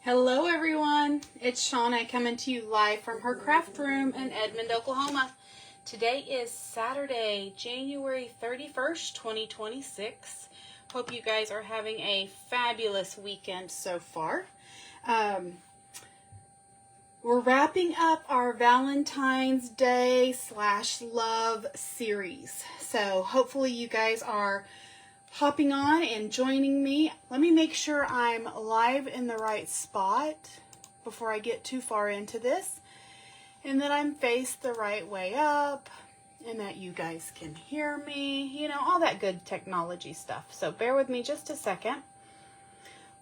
Hello everyone, it's Shauna coming to you live from her craft room in Edmond, Oklahoma. Today is Saturday, January 31st, 2026. Hope you guys are having a fabulous weekend so far. We're wrapping up our Valentine's Day / love series. So hopefully you guys are hopping on and joining me. Let me make sure I'm live in the right spot before I get too far into this, and that I'm faced the right way up, and that you guys can hear me, you know, all that good technology stuff. So bear with me just a second.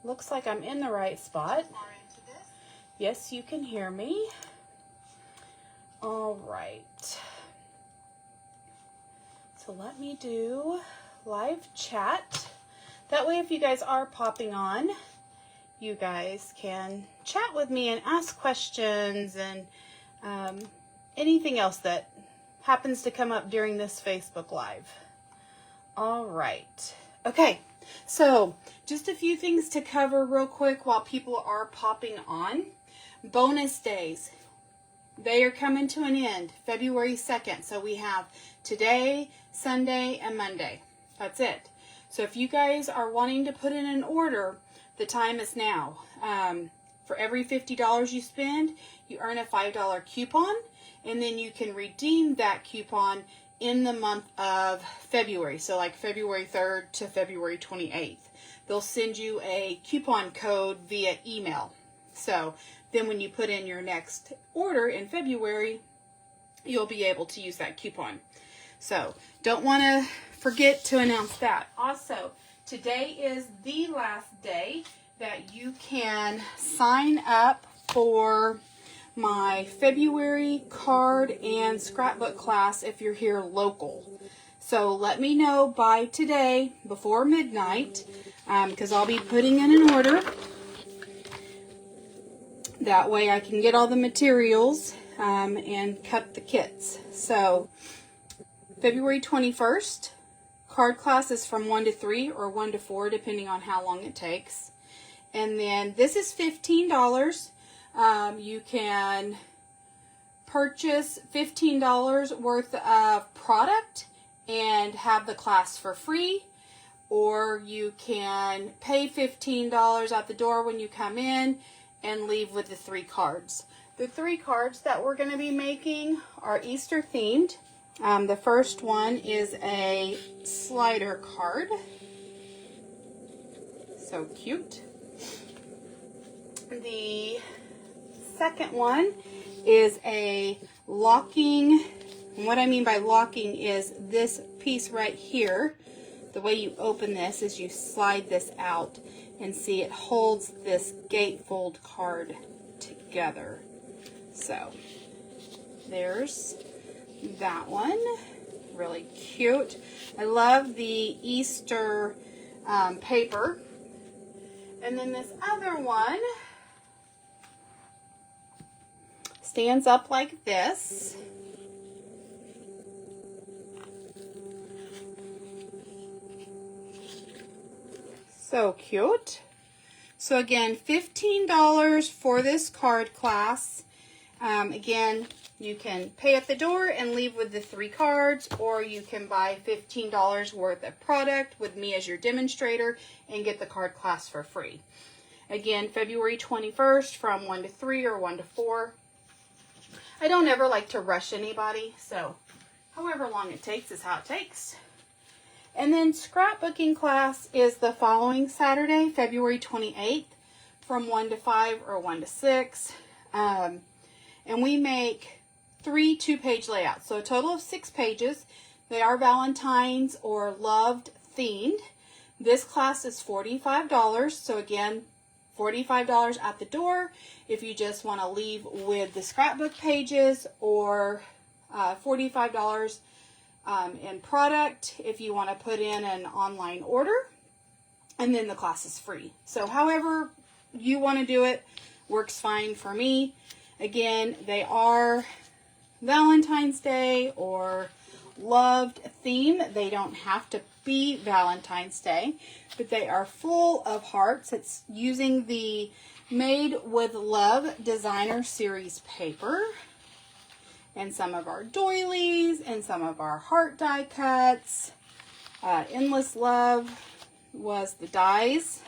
Looks like I'm in the right spot. Yes, you can hear me. All right. So let me do live chat. That way, if you guys are popping on, you guys can chat with me and ask questions and anything else that happens to come up during this Facebook Live. All right. Okay. So just a few things to cover real quick while people are popping on. Bonus days. They are coming to an end February 2nd. So we have today, Sunday, and Monday. That's it. So if you guys are wanting to put in an order, the time is now. For every $50 you spend, you earn a $5 coupon, and then you can redeem that coupon in the month of February. So like February 3rd to February 28th. They'll send you a coupon code via email. So then when you put in your next order in February, you'll be able to use that coupon. So don't want to forget to announce that. Also, today is the last day that you can sign up for my February card and scrapbook class if you're here local. So let me know by today before midnight, because I'll be putting in an order. That way I can get all the materials and cut the kits. So February 21st, card class is from 1 to 3 or 1 to 4, depending on how long it takes. And then this is $15. You can purchase $15 worth of product and have the class for free. Or you can pay $15 at the door when you come in and leave with the 3 cards. The 3 cards that we're going to be making are Easter themed. The first one is a slider card. So cute. The second one is a locking. And what I mean by locking is this piece right here. The way you open this is you slide this out, and see it holds this gatefold card together. So there's that one. Really cute. I love the Easter paper. And then this other one stands up like this. So cute. So again, $15 for this card class. Again, you can pay at the door and leave with the 3 cards, or you can buy $15 worth of product with me as your demonstrator and get the card class for free. Again, February 21st from 1 to 3 or 1 to 4. I don't ever like to rush anybody, so however long it takes is how it takes. And then scrapbooking class is the following Saturday, February 28th, from 1 to 5 or 1 to 6. And we make 3 2-page layouts. So a total of 6 pages. They are Valentine's or loved themed. This class is $45. So again, $45 at the door if you just want to leave with the scrapbook pages, or $45 in product if you want to put in an online order, and then the class is free. So however you want to do it works fine for me. Again, they are Valentine's Day or loved theme. They don't have to be Valentine's Day, but they are full of hearts. It's using the Made with Love Designer Series paper, and some of our doilies, and some of our heart die cuts. Endless Love was the dies,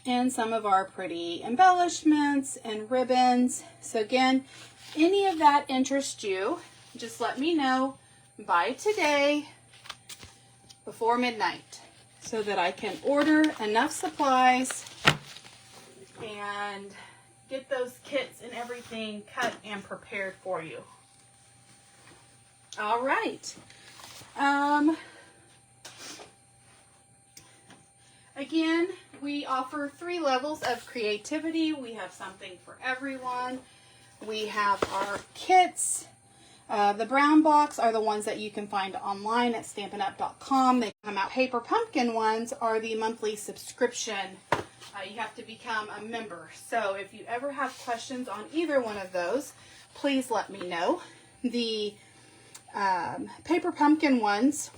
and some of our pretty embellishments and ribbons. So again, any of that interests you, just let me know by today before midnight so that I can order enough supplies and get those kits and everything cut and prepared for you. All right. Again, we offer 3 levels of creativity. We have something for everyone. We have our kits. The brown box are the ones that you can find online at StampinUp.com. They come out. Paper pumpkin ones are the monthly subscription. You have to become a member. So if you ever have questions on either one of those, please let me know. The paper pumpkin ones,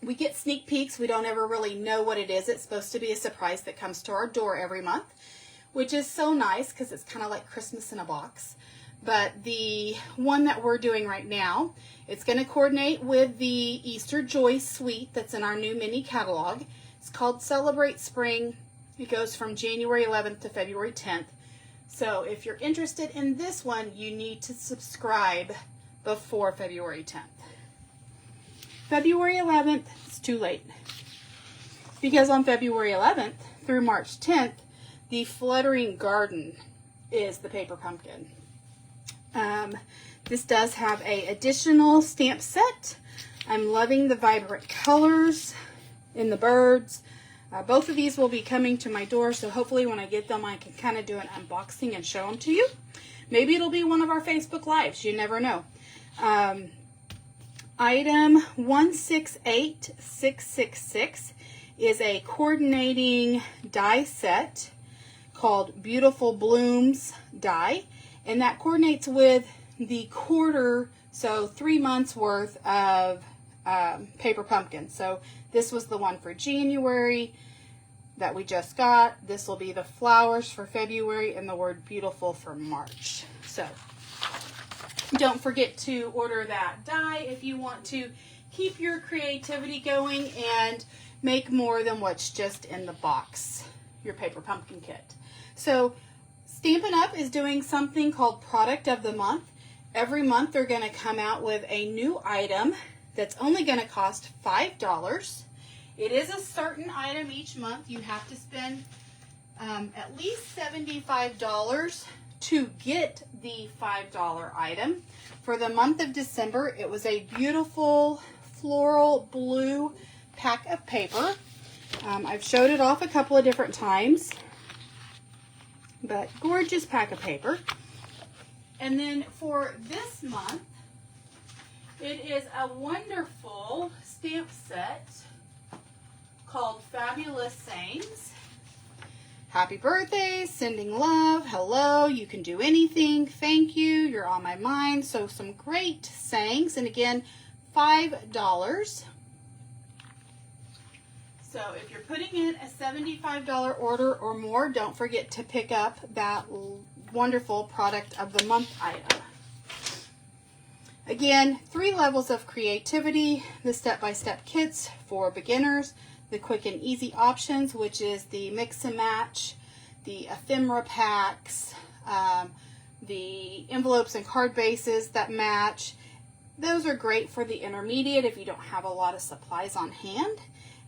we get sneak peeks. We don't ever really know what it is. It's supposed to be a surprise that comes to our door every month, which is so nice because it's kind of like Christmas in a box. But the one that we're doing right now, it's going to coordinate with the Easter Joy Suite that's in our new mini catalog. It's called Celebrate Spring. It goes from January 11th to February 10th. So if you're interested in this one, you need to subscribe before February 10th. February 11th, it's too late. Because on February 11th through March 10th, the Fluttering Garden is the paper pumpkin. This does have a additional stamp set. I'm loving the vibrant colors in the birds. Both of these will be coming to my door, so hopefully when I get them, I can kind of do an unboxing and show them to you. Maybe it'll be one of our Facebook Lives. You never know. Item 168666 is a coordinating die set called Beautiful Blooms die, and that coordinates with the quarter, so 3 months worth of paper pumpkin. So this was the one for January that we just got. This will be the flowers for February and the word beautiful for March. So don't forget to order that die if you want to keep your creativity going and make more than what's just in the box, your paper pumpkin kit. So Stampin' Up! Is doing something called Product of the Month. Every month they're going to come out with a new item that's only going to cost $5. It is a certain item each month. You have to spend at least $75 to get the $5 item. For the month of December, it was a beautiful floral blue pack of paper. I've showed it off a couple of different times, but gorgeous pack of paper. And then for this month, it is a wonderful stamp set called Fabulous Sayings. Happy birthday, sending love, hello, you can do anything, thank you, you're on my mind. So some great sayings, and again, $5. So if you're putting in a $75 order or more, don't forget to pick up that wonderful Product of the Month item. Again, 3 levels of creativity, the step-by-step kits for beginners, the quick and easy options, which is the mix and match, the ephemera packs, the envelopes and card bases that match. Those are great for the intermediate if you don't have a lot of supplies on hand.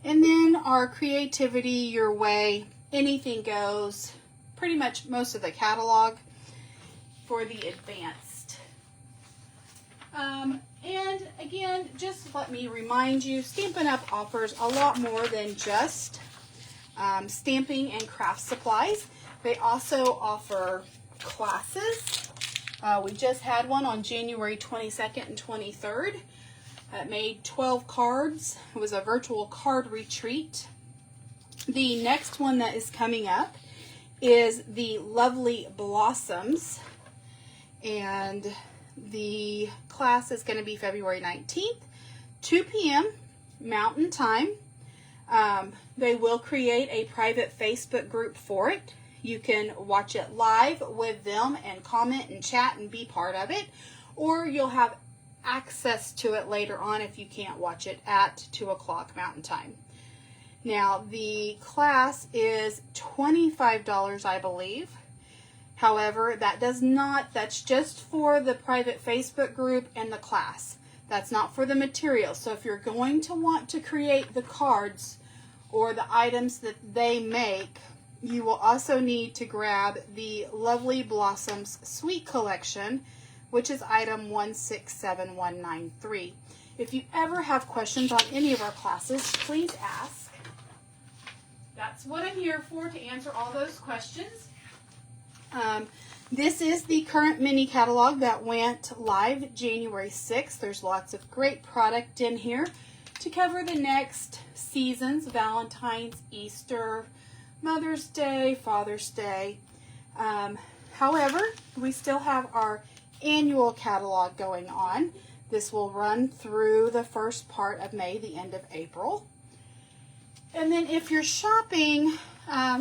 And then our creativity your way, anything goes, pretty much most of the catalog for the advanced. And again, just let me remind you, Stampin' Up! Offers a lot more than just stamping and craft supplies. They also offer classes. We just had one on January 22nd and 23rd. It made 12 cards. It was a virtual card retreat. The next one that is coming up is the Lovely Blossoms, and the class is going to be February 19th 2 p.m. Mountain Time. They will create a private Facebook group for it. You can watch it live with them and comment and chat and be part of it, or you'll have access to it later on if you can't watch it at 2 o'clock Mountain Time. Now, the class is $25, I believe. However, that's just for the private Facebook group and the class. That's not for the material. So if you're going to want to create the cards or the items that they make, you will also need to grab the Lovely Blossoms Sweet Collection, which is item 167193. If you ever have questions on any of our classes, please ask. That's what I'm here for, to answer all those questions. This is the current mini catalog that went live January 6th. There's lots of great product in here to cover the next seasons: Valentine's, Easter, Mother's Day, Father's Day. However, we still have our annual catalog going on. This will run through the first part of May, the end of April. And then if you're shopping,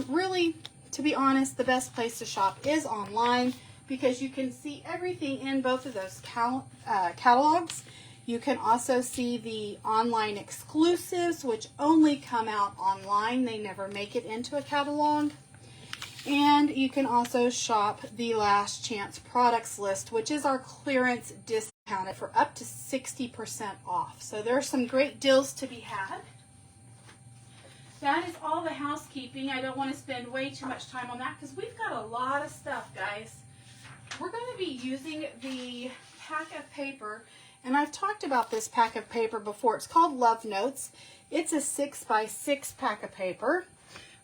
really, to be honest, the best place to shop is online, because you can see everything in both of those catalogs. You can also see the online exclusives, which only come out online. They never make it into a catalog. And you can also shop the Last Chance products list, which is our clearance discounted for up to 60% off. So there are some great deals to be had. That is all the housekeeping. I don't want to spend way too much time on that because we've got a lot of stuff, guys. We're going to be using the pack of paper, and I've talked about this pack of paper before. It's called Love Notes. It's a 6x6 pack of paper,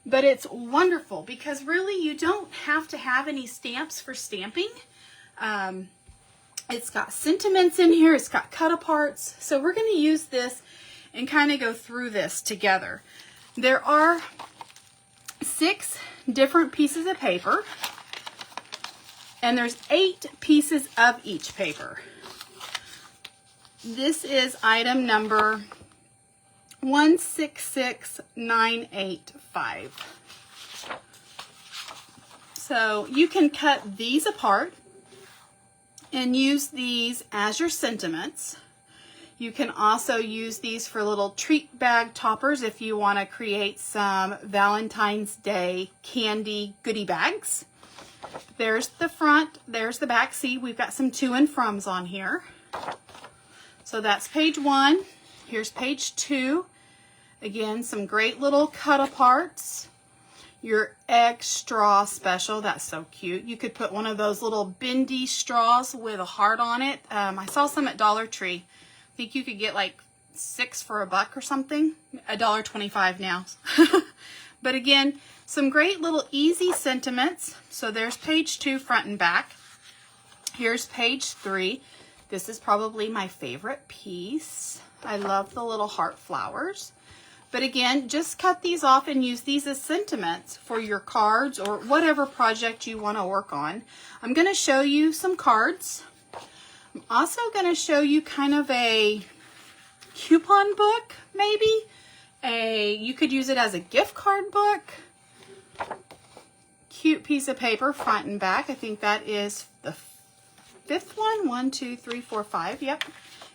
but it's wonderful because really you don't have to have any stamps for stamping. It's got sentiments in here. It's got cut-aparts. So we're going to use this and kind of go through this together. There are 6 different pieces of paper, and there's 8 pieces of each paper. This is item number 166985. So you can cut these apart and use these as your sentiments. You can also use these for little treat bag toppers if you want to create some Valentine's Day candy goodie bags. There's the front, there's the back. See, we've got some to and froms on here. So that's page 1. Here's page 2. Again, some great little cut aparts. Your egg straw special, that's so cute. You could put one of those little bendy straws with a heart on it. I saw some at Dollar Tree. I think you could get like 6 for $1 or something. $1.25 now. But again, some great little easy sentiments. So there's page 2, front and back. Here's page 3. This is probably my favorite piece. I love the little heart flowers. But again, just cut these off and use these as sentiments for your cards or whatever project you want to work on. I'm going to show you some cards. I'm also going to show you kind of a coupon book, maybe. You could use it as a gift card book. Cute piece of paper, front and back. I think that is the 5th one. 1, 2, 3, 4, 5. Yep.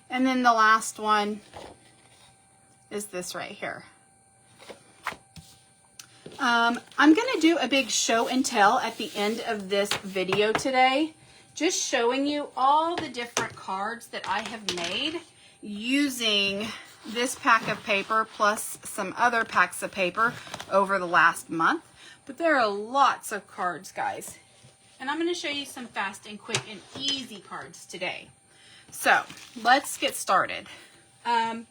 And then the last one is this right here. I'm going to do a big show and tell at the end of this video today. Just showing you all the different cards that I have made using this pack of paper plus some other packs of paper over the last month. But there are lots of cards, guys. And I'm going to show you some fast and quick and easy cards today. So let's get started. I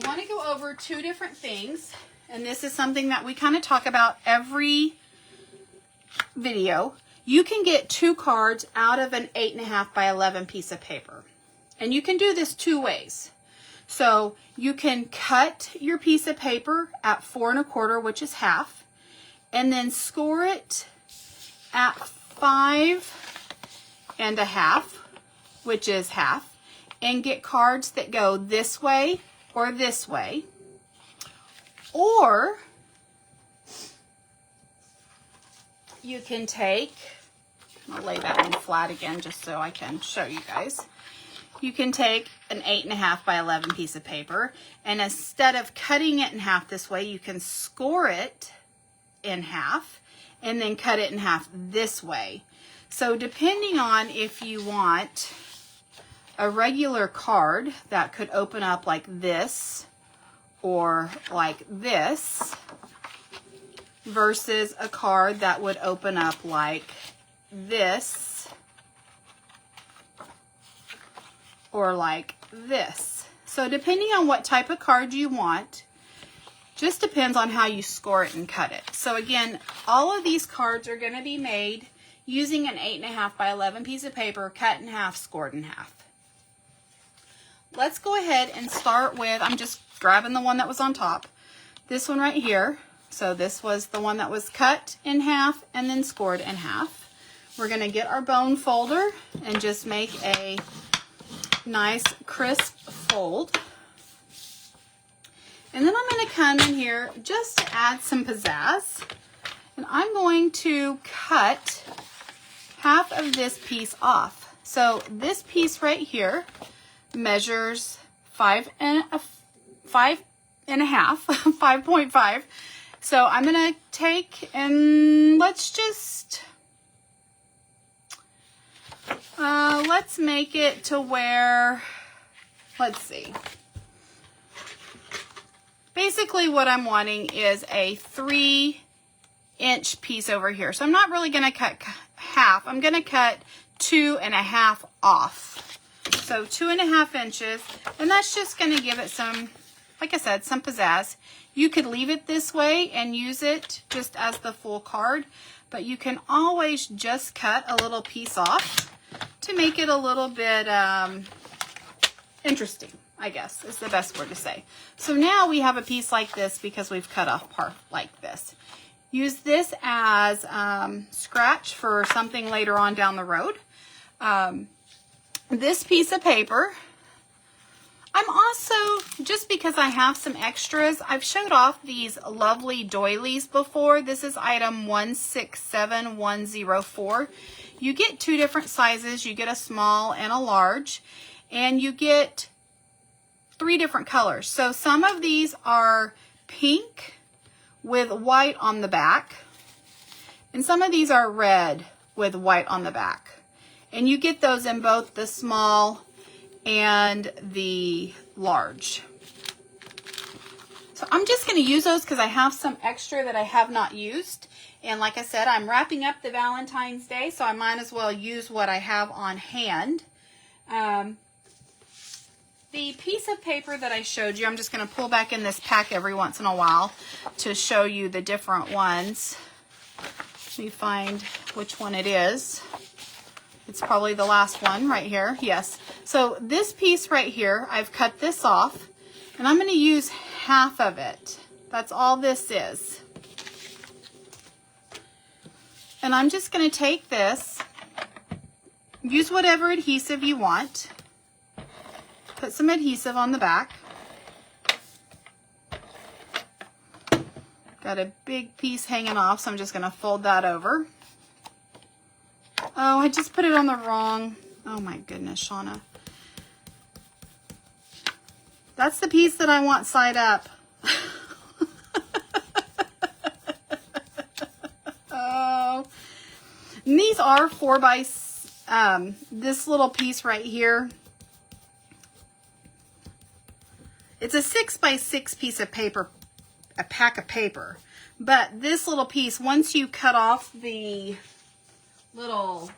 want to go over 2 different things. And this is something that we kind of talk about every video. You can get 2 cards out of an 8.5 by 11 piece of paper. And you can do this 2 ways. So you can cut your piece of paper at 4 1/4, which is half, and then score it at 5 1/2, which is half. and get cards that go this way or this way. Or you can take, I'll lay that one flat again just so I can show you guys. You can take an 8.5 by 11 piece of paper, and instead of cutting it in half this way, you can score it in half and then cut it in half this way. So depending on if you want a regular card that could open up like this or like this versus a card that would open up like this or like this. So depending on what type of card you want, just depends on how you score it and cut it. So again, all of these cards are going to be made using an 8.5 by 11 piece of paper, cut in half, scored in half. Let's go ahead and start with, I'm just grabbing the one that was on top. This one right here. So this was the one that was cut in half and then scored in half. We're going to get our bone folder and just make a nice crisp fold. And then I'm going to come in here just to add some pizzazz. And I'm going to cut half of this piece off. So this piece right here measures 5.5. 5.5. So I'm going to take and let's make it to where, let's see. Basically what I'm wanting is a 3-inch piece over here. So I'm not really going to cut half. I'm going to cut 2.5 off. So 2.5 inches, and that's just going to give it some, like I said, some pizzazz. You could leave it this way and use it just as the full card, but you can always just cut a little piece off to make it a little bit interesting, I guess is the best word to say. So now we have a piece like this because we've cut off part like this. Use this as scratch for something later on down the road. This piece of paper, I'm also, just because I have some extras, I've showed off these lovely doilies before. This is item 167104. You get 2 different sizes. You get a small and a large, and you get 3 different colors. So some of these are pink with white on the back, and some of these are red with white on the back. And you get those in both the small and the large. So I'm just going to use those because I have some extra that I have not used. And like I said, I'm wrapping up the Valentine's Day, so I might as well use what I have on hand. The piece of paper that I showed you, I'm just going to pull back in this pack every once in a while to show you the different ones. Let me find which one it is. It's probably the last one right here. Yes. So this piece right here, I've cut this off, and I'm going to use half of it. That's all this is. And I'm just going to take this, use whatever adhesive you want, put some adhesive on the back. Got a big piece hanging off, so I'm just going to fold that over. Oh, I just put it on the wrong. Oh my goodness, Shauna. That's the piece that I want side up. Oh. And these are 4 by, this little piece right here. It's a 6 by 6 piece of paper, a pack of paper. But this little piece, once you cut off the little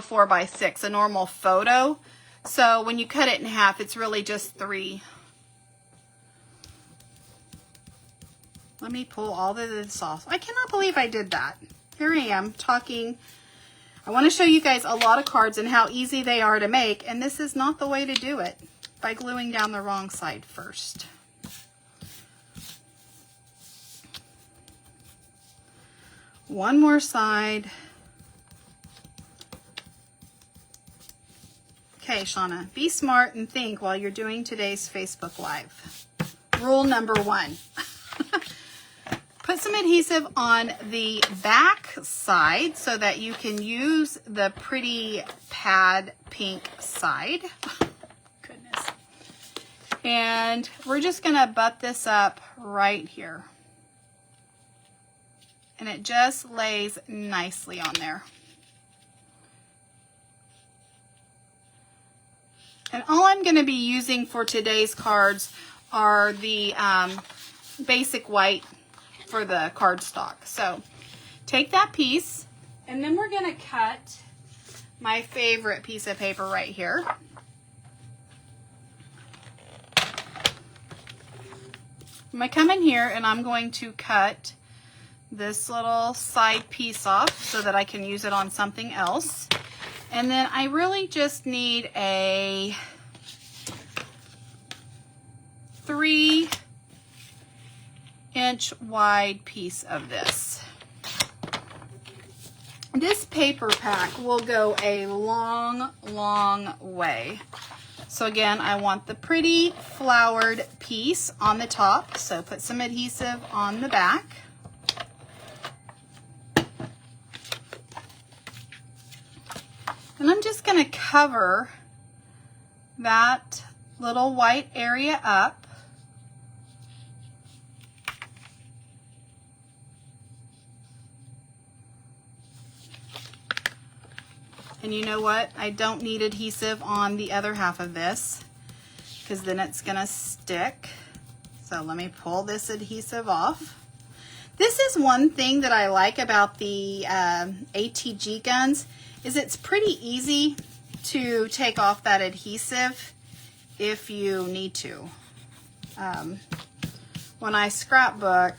4 by 6, a normal photo. So when you cut it in half, it's really just 3. Let me pull all of this off. I cannot believe I did that. Here I am talking. I want to show you guys a lot of cards and how easy they are to make, and this is not the way to do it, by gluing down the wrong side first. One more side. Okay, Shauna, be smart and think while you're doing today's Facebook Live. Rule number 1. Put some adhesive on the back side so that you can use the pretty pad pink side. Goodness. And we're just going to butt this up right here. And it just lays nicely on there. And all I'm going to be using for today's cards are the basic white for the cardstock. So take that piece, and then we're going to cut my favorite piece of paper right here. I'm going to come in here and I'm going to cut this little side piece off so that I can use it on something else. And then I really just need a 3-inch wide piece of this. This paper pack will go a long, long way. So again, I want the pretty flowered piece on the top. So put some adhesive on the back. And I'm just going to cover that little white area up. And you know what? I don't need adhesive on the other half of this because then it's going to stick. So let me pull this adhesive off. This is one thing that I like about the ATG guns is it's pretty easy to take off that adhesive if you need to. When I scrapbook,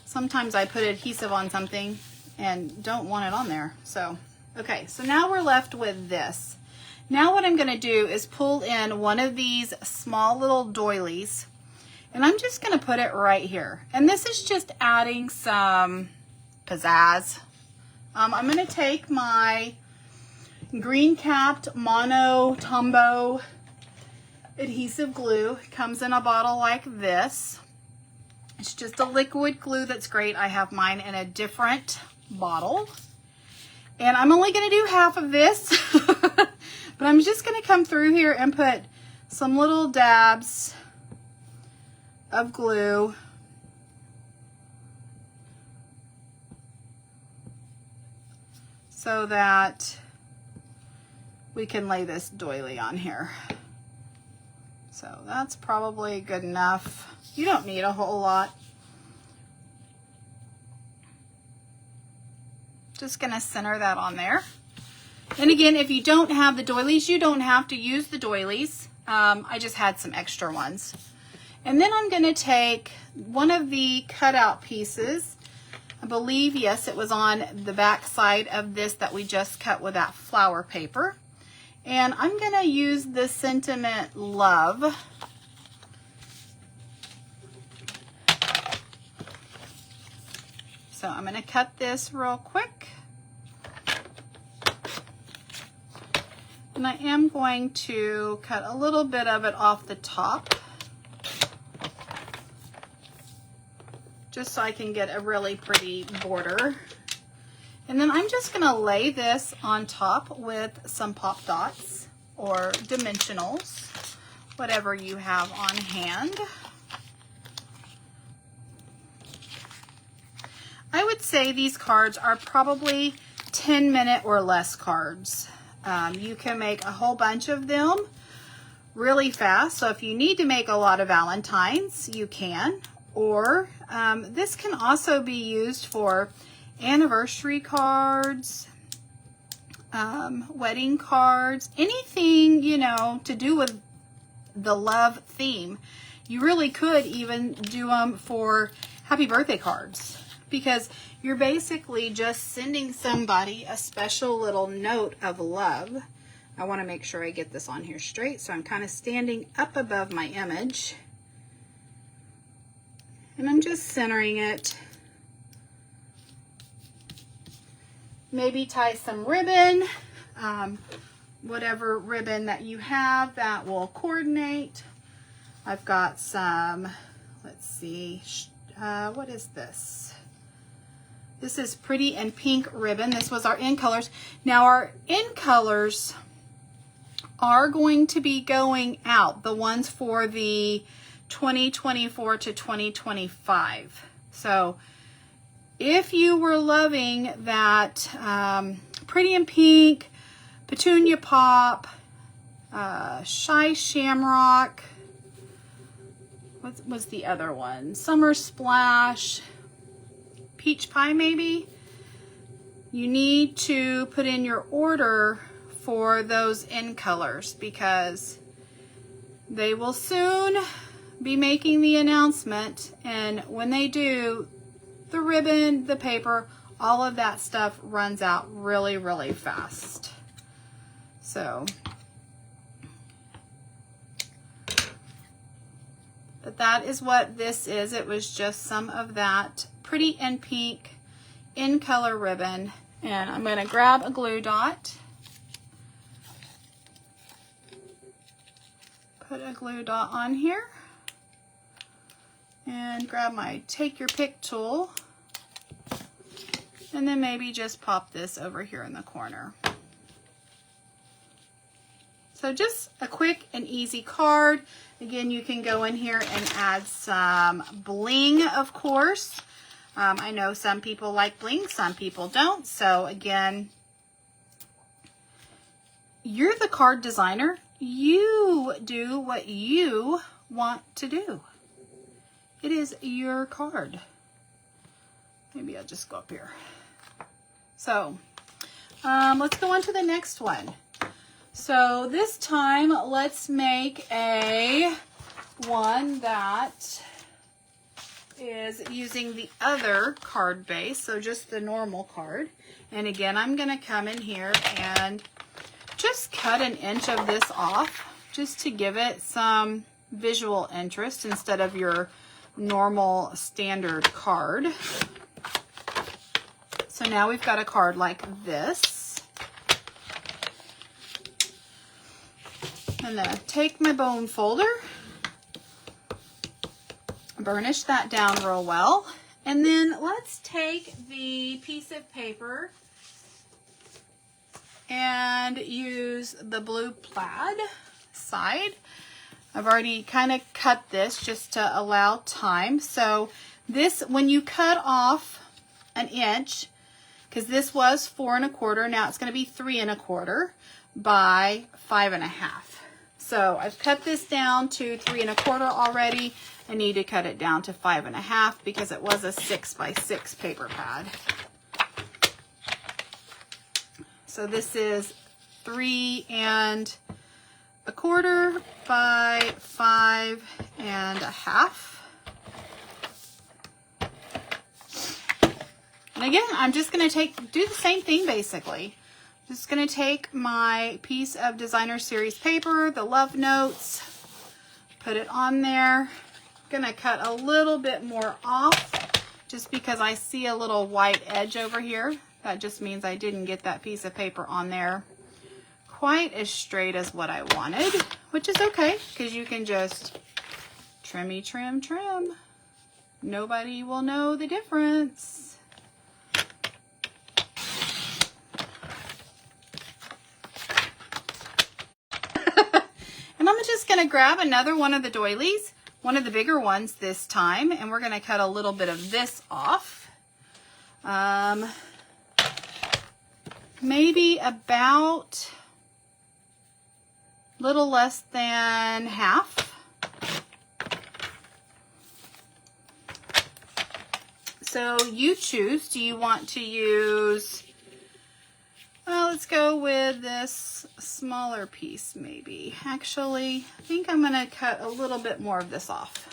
sometimes I put adhesive on something and don't want it on there. So, okay, so now we're left with this. Now what I'm going to do is pull in one of these small little doilies, and I'm just going to put it right here. And this is just adding some pizzazz. I'm going to take my green capped Mono Tombow adhesive glue. It comes in a bottle like this. It's just a liquid glue that's great. I have mine in a different bottle. And I'm only going to do half of this. But I'm just going to come through here and put some little dabs of glue. So that we can lay this doily on here. So that's probably good enough. You don't need a whole lot. Just gonna center that on there. And again, if you don't have the doilies, you don't have to use the doilies. I just had some extra ones. And then I'm gonna take one of the cutout pieces. I believe, yes, it was on the back side of this that we just cut with that flower paper. And I'm going to use the Sentiment Love. So I'm going to cut this real quick. And I am going to cut a little bit of it off the top, just so I can get a really pretty border. And then I'm just going to lay this on top with some pop dots or dimensionals, whatever you have on hand. I would say these cards are probably 10-minute or less cards. You can make a whole bunch of them really fast. So if you need to make a lot of Valentines, you can. Or this can also be used for anniversary cards, wedding cards, anything, you know, to do with the love theme. You really could even do them for happy birthday cards, because you're basically just sending somebody a special little note of love. I want to make sure I get this on here straight, so I'm kind of standing up above my image. And I'm just centering it. Maybe tie some ribbon. whatever ribbon that you have that will coordinate. I've got some, let's see, what is this? This is Pretty in Pink ribbon. This was our in colors. Now our in colors are going to be going out, the ones for the 2024 to 2025. So if you were loving that Pretty in Pink, Petunia Pop, Shy Shamrock, what was the other one? Summer Splash, Peach Pie maybe? You need to put in your order for those in colors because they will soon be making the announcement, and when they do, the ribbon, the paper, all of that stuff runs out really, really fast. So, but that is what this is. It was just some of that Pretty in Pink in color ribbon. And I'm going to grab a glue dot. Put a glue dot on here. And grab my take your pick tool. And then maybe just pop this over here in the corner. So just a quick and easy card. Again, you can go in here and add some bling, of course. I know some people like bling, some people don't. So again, you're the card designer. You do what you want to do. It is your card. Maybe I'll just go up here. So let's go on to the next one. So this time, let's make a one that is using the other card base, so just the normal card. And again, I'm going to come in here and just cut an inch of this off just to give it some visual interest instead of your normal standard card. So now we've got a card like this. I'm going to take my bone folder, burnish that down real well, and then let's take the piece of paper and use the blue plaid side. I've already kind of cut this just to allow time. So this, when you cut off an inch, because this was 4 1/4, now it's going to be 3 1/4 by 5 1/2. So I've cut this down to 3 1/4 already. I need to cut it down to 5 1/2 because it was a 6 by 6 paper pad. So this is 3 1/4 by 5 1/2. And again, I'm just going to do the same thing basically. Just going to take my piece of Designer Series paper, the Love Notes, put it on there. I'm going to cut a little bit more off just because I see a little white edge over here. That just means I didn't get that piece of paper on there quite as straight as what I wanted, which is okay because you can just trim. Nobody will know the difference. And I'm just going to grab another one of the doilies, one of the bigger ones this time, and we're going to cut a little bit of this off. Maybe about a little less than half. So you choose, do you want to use, well, let's go with this smaller piece maybe. Actually, I think I'm going to cut a little bit more of this off.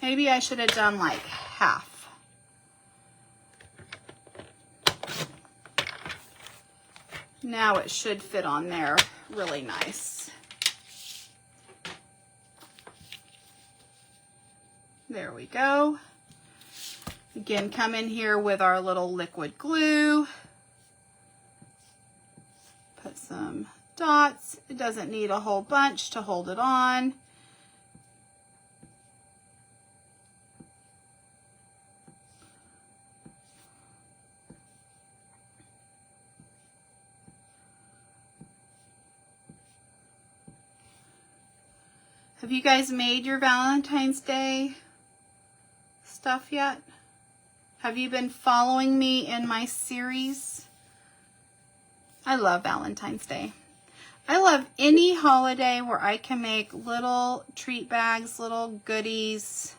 Maybe I should have done like half. Now it should fit on there really nice. There we go. Again, come in here with our little liquid glue. Put some dots. It doesn't need a whole bunch to hold it on. Have you guys made your Valentine's Day stuff yet? Have you been following me in my series? I love Valentine's Day. I love any holiday where I can make little treat bags, little goodies.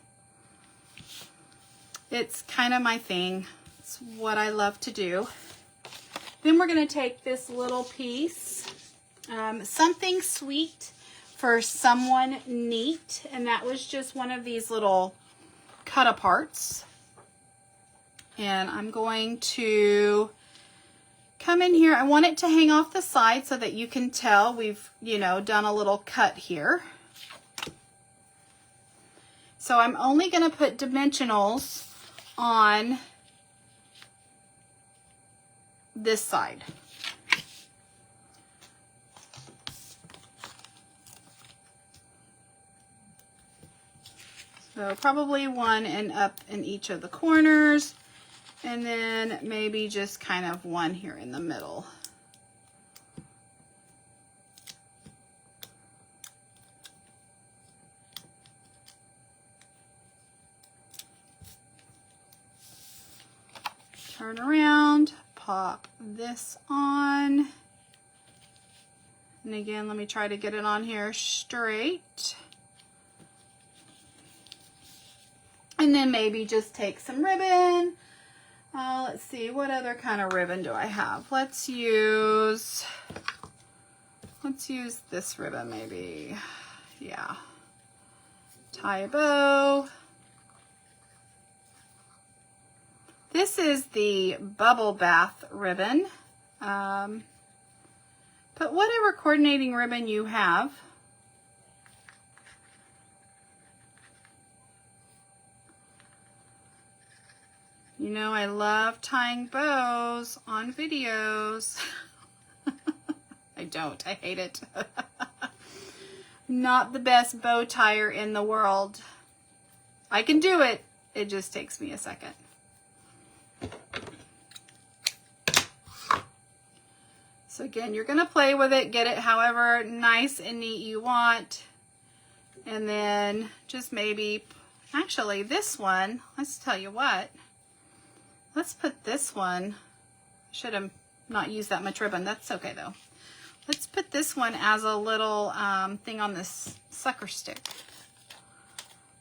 It's kind of my thing. It's what I love to do. Then we're going to take this little piece, something sweet for someone neat, and that was just one of these little cut aparts. And I'm going to come in here. I want it to hang off the side so that you can tell we've, done a little cut here. So I'm only going to put dimensionals on this side. So probably one and up in each of the corners, and then maybe just kind of one here in the middle. Turn around, pop this on. And again, let me try to get it on here straight. And then maybe just take some ribbon. Let's see, what other kind of ribbon do I have? Let's use this ribbon maybe. Yeah. Tie a bow. This is the Bubble Bath ribbon. Put whatever coordinating ribbon you have. You know, I love tying bows on videos. I don't. I hate it. Not the best bow tire in the world. I can do it. It just takes me a second. So again, you're going to play with it. Get it however nice and neat you want. And then just maybe, actually this one, let's tell you what. Let's put this one, should have not used that much ribbon. That's okay though. Let's put this one as a little thing on this sucker stick.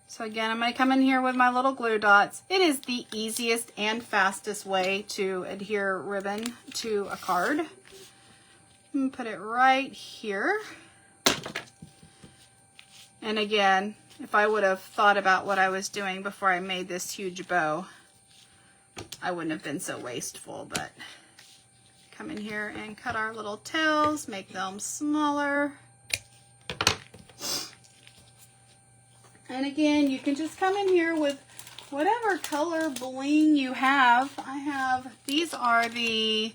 So again, I'm going to come in here with my little glue dots. It is the easiest and fastest way to adhere ribbon to a card. And put it right here. And again, if I would have thought about what I was doing before I made this huge bow, I wouldn't have been so wasteful, but come in here and cut our little tails, make them smaller. And again, you can just come in here with whatever color bling you have. These are the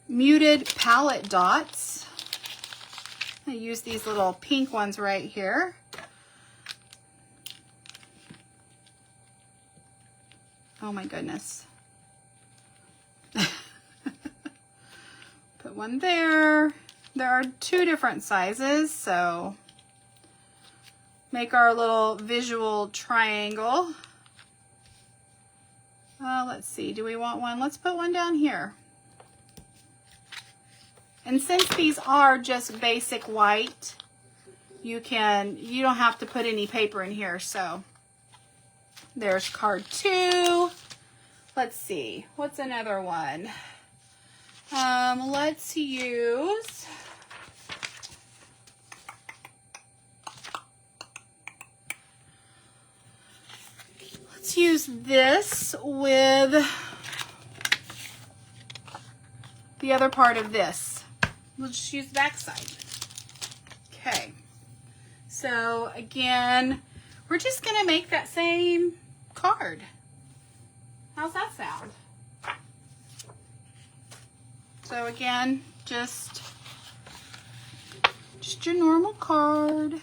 muted palette dots. I use these little pink ones right here. Oh my goodness. Put one there. There are two different sizes, so make our little visual triangle. Let's see, do we want one? Let's put one down here. And since these are just basic white, you don't have to put any paper in here, so there's card 2. Let's see, what's another one? Let's use this with the other part of this. We'll just use the back side. Okay, so again, we're just gonna make that same card. How's that sound? So again, just Just your normal card.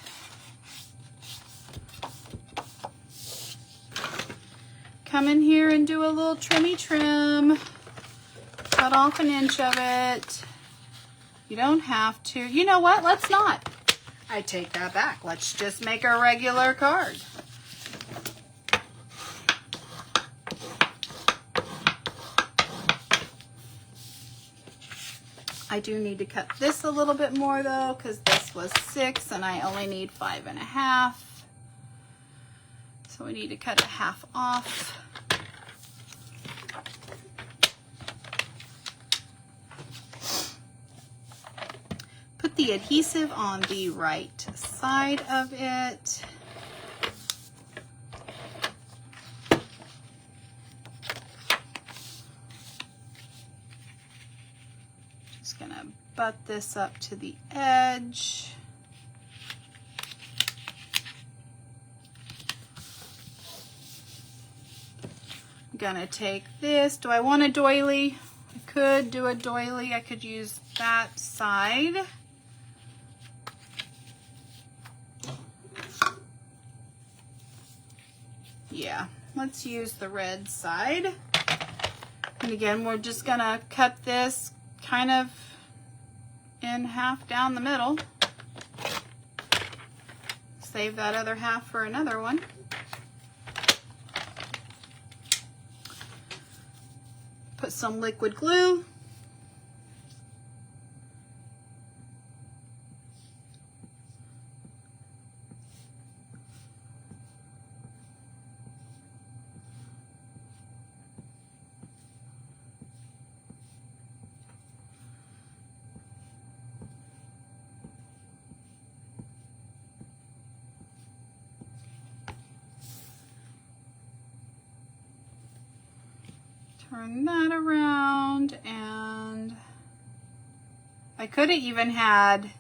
Come in here and do a little trimmy trim. Cut off an inch of it. You don't have to. You know what? Let's not. I take that back. Let's just make a regular card. I do need to cut this a little bit more though, because this was 6 and I only need 5.5. So we need to cut it half off. Put the adhesive on the right side of it. Just gonna butt this up to the edge. I'm gonna take this. Do I want a doily? I could do a doily. I could use that side. Yeah, let's use the red side. And again, we're just gonna cut this kind of in half down the middle. Save that other half for another one. Put some liquid glue. Turn that around, and I could have even had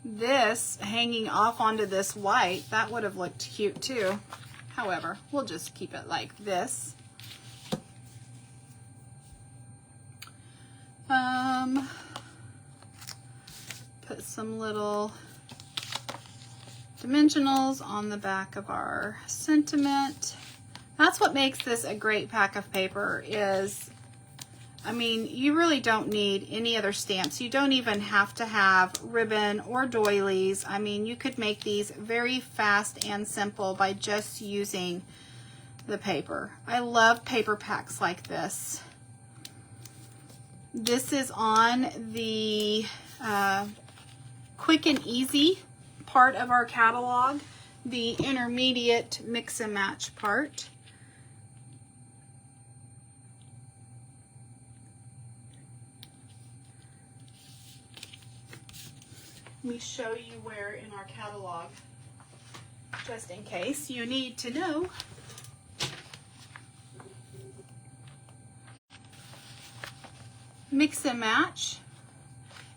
this hanging off onto this white. That would have looked cute too. However, we'll just keep it like this. Put some little dimensionals on the back of our sentiment. That's what makes this a great pack of paper is, I mean, you really don't need any other stamps. You don't even have to have ribbon or doilies. I mean, you could make these very fast and simple by just using the paper. I love paper packs like this. This is on the quick and easy part of our catalog, the intermediate mix and match part. Let me show you where in our catalog, just in case you need to know. Mix and match.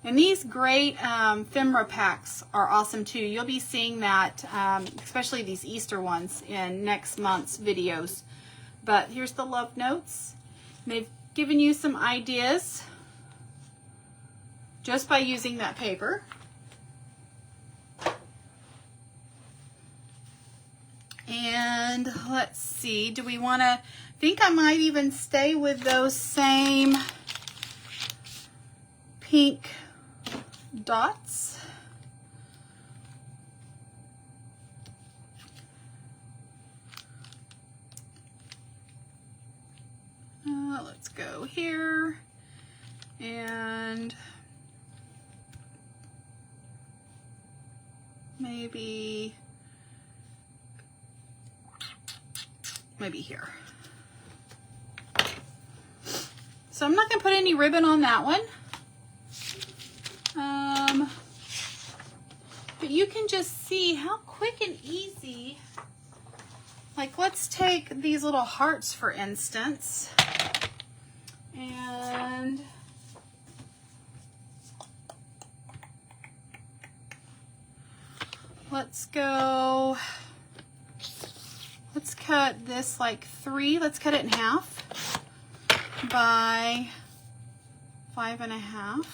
And these great ephemera packs are awesome too. You'll be seeing that, especially these Easter ones, in next month's videos. But here's the love notes. They've given you some ideas just by using that paper. And let's see, do we want to, I think I might even stay with those same pink dots. Let's go here and maybe here. So I'm not going to put any ribbon on that one. But you can just see how quick and easy, like let's take these little hearts for instance, and let's cut this like 3, let's cut it in half by 5.5.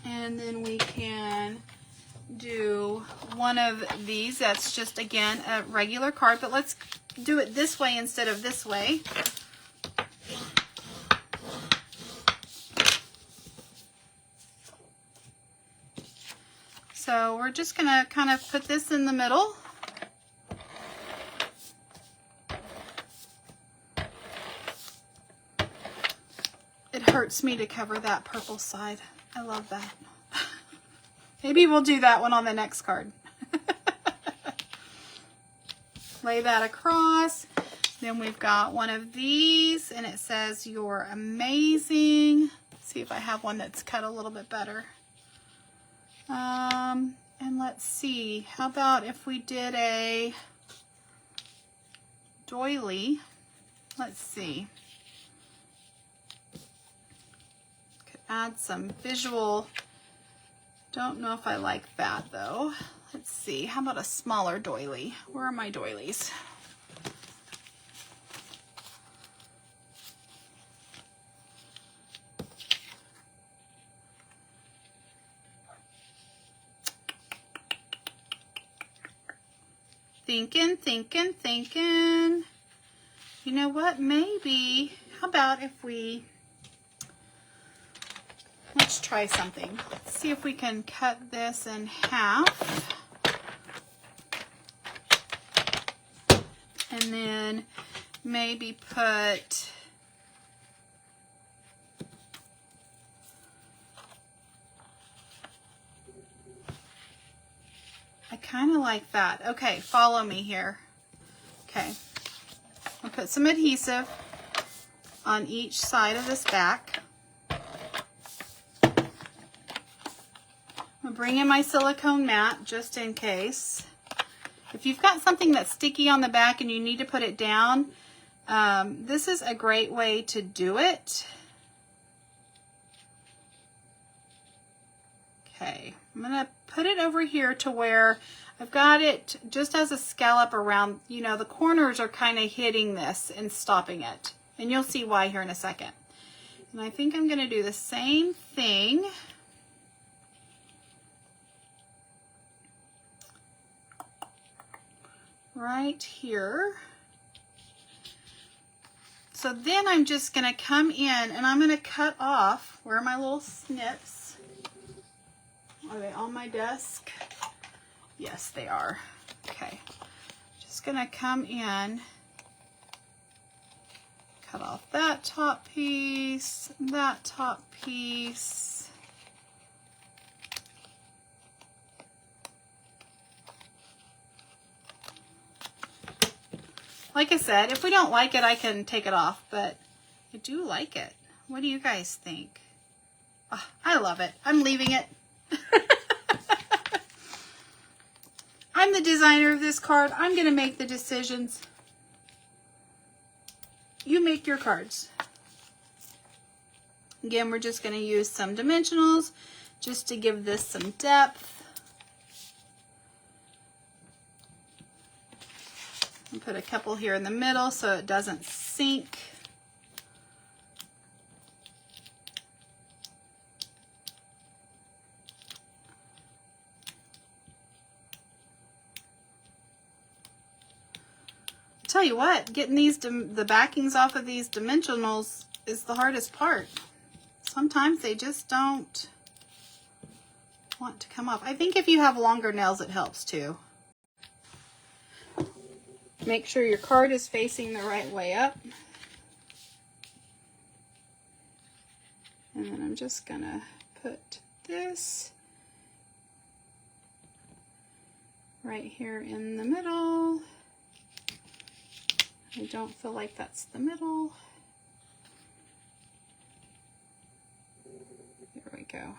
And then we can do one of these. That's just, again, a regular card, but let's do it this way instead of this way. So we're just going to kind of put this in the middle. It hurts me to cover that purple side. I love that. Maybe we'll do that one on the next card. Lay that across. Then we've got one of these, and it says, "You're amazing." See if I have one that's cut a little bit better. And let's see, how about if we did a doily? Let's see. Could add some visual. Don't know if I like that though. Let's see, how about a smaller doily? Where are my doilies? Thinking. You know what? Maybe, how about if we, let's try something. Let's see if we can cut this in half. And then maybe put, I kind of like that. Okay, follow me here. Okay, I'll put some adhesive on each side of this back. I'll bring in my silicone mat just in case. If you've got something that's sticky on the back and you need to put it down, this is a great way to do it. Okay, I'm gonna put it over here to where I've got it just as a scallop around, you know, the corners are kind of hitting this and stopping it. And you'll see why here in a second. And I think I'm gonna do the same thing. Right here. So then I'm just gonna come in and I'm gonna cut off, where are my little snips? Are they on my desk? Yes, they are. Okay. Just gonna come in, cut off that top piece, that top piece. Like I said, if we don't like it, I can take it off, but I do like it. What do you guys think? Oh, I love it. I'm leaving it. I'm the designer of this card. I'm going to make the decisions. You make your cards. Again, we're just going to use some dimensionals just to give this some depth. And put a couple here in the middle so it doesn't sink. Tell you what, getting these the backings off of these dimensionals is the hardest part. Sometimes they just don't want to come up. I think if you have longer nails, it helps too. Make sure your card is facing the right way up. And then I'm just gonna put this right here in the middle. I don't feel like that's the middle. There we go.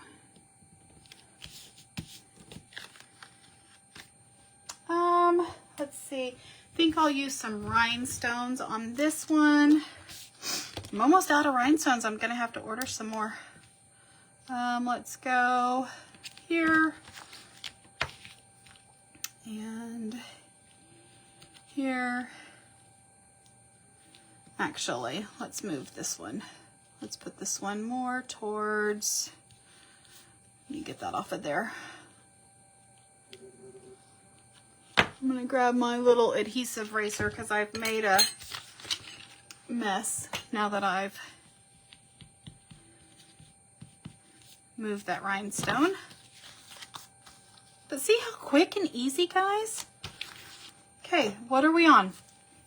Let's see. I think I'll use some rhinestones on this one. I'm almost out of rhinestones. I'm gonna have to order some more. Let's go here and here. Actually, let's move this one. Let's put this one more towards Let me get that off of there. I'm gonna grab my little adhesive eraser because I've made a mess now that I've moved that rhinestone. But see how quick and easy, guys? Okay, what are we on?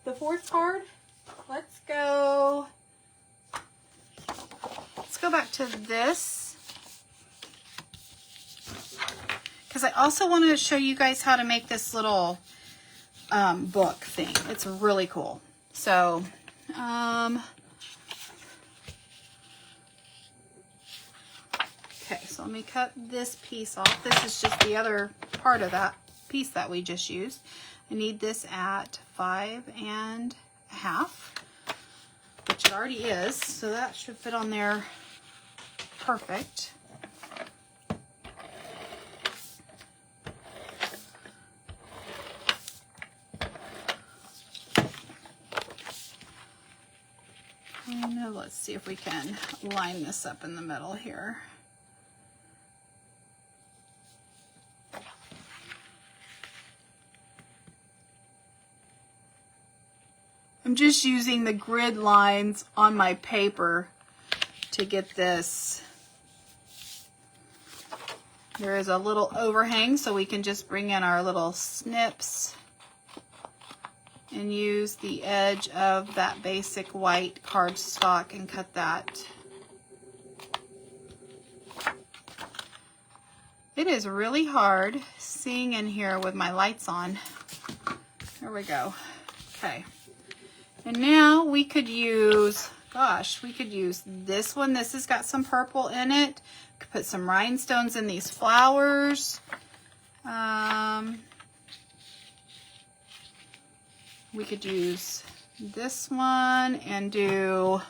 The fourth card. Let's go back to this. Because I also want to show you guys how to make this little book thing. It's really cool. So, okay, so let me cut this piece off. This is just the other part of that piece that we just used. I need this at 5 1/2, which it already is, so that should fit on there perfect. And let's see if we can line this up in the middle here. I'm just using the grid lines on my paper to get this. There is a little overhang, so we can just bring in our little snips and use the edge of that basic white cardstock and cut that. It is really hard seeing in here with my lights on. There we go. Okay. And now we could use, gosh, we could use this one. This has got some purple in it. Could put some rhinestones in these flowers. We could use this one and do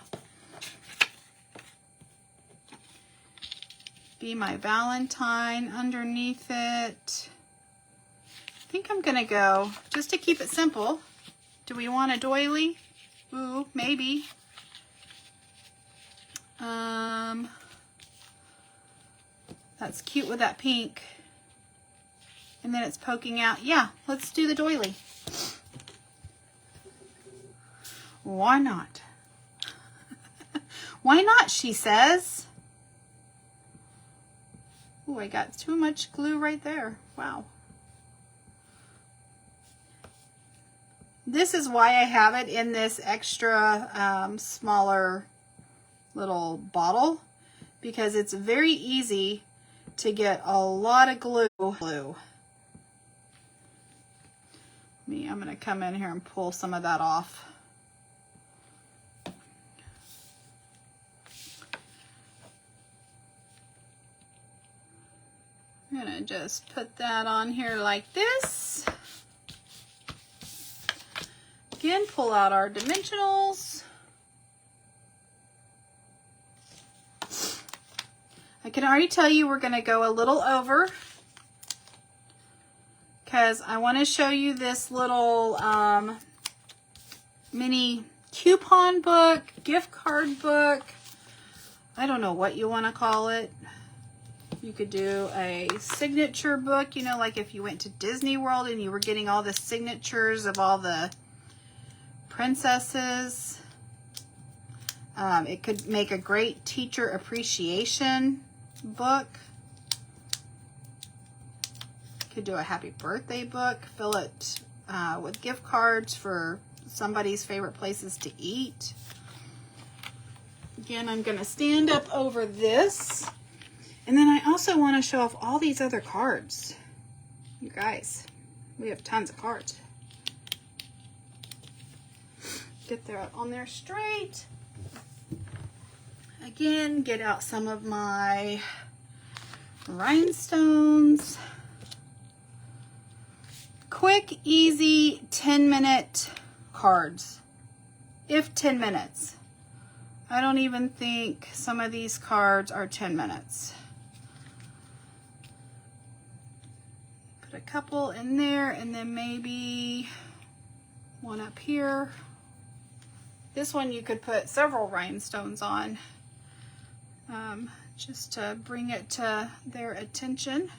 Be My Valentine underneath it. I think I'm gonna go, just to keep it simple, do we want a doily? Ooh, maybe. That's cute with that pink. And then it's poking out. Yeah, let's do the doily. Why not? Why not, she says. Ooh, I got too much glue right there. Wow. This is why I have it in this extra smaller little bottle, because it's very easy to get a lot of glue. I'm going to come in here and pull some of that off. I'm going to just put that on here like this. Again, pull out our dimensionals. I can already tell you we're going to go a little over because I want to show you this little mini coupon book, gift card book. I don't know what you want to call it. You could do a signature book, you know, like if you went to Disney World and you were getting all the signatures of all the princesses. It could make a great teacher appreciation book. Could do a happy birthday book. Fill it with gift cards for somebody's favorite places to eat. Again, I'm going to stand up over this. And then I also want to show off all these other cards. You guys, we have tons of cards. Get that on there straight. Again, get out some of my rhinestones. Quick, easy, 10-minute cards. If 10 minutes. I don't even think some of these cards are 10 minutes. Put a couple in there and then maybe one up here. This one you could put several rhinestones on. just to bring it to their attention.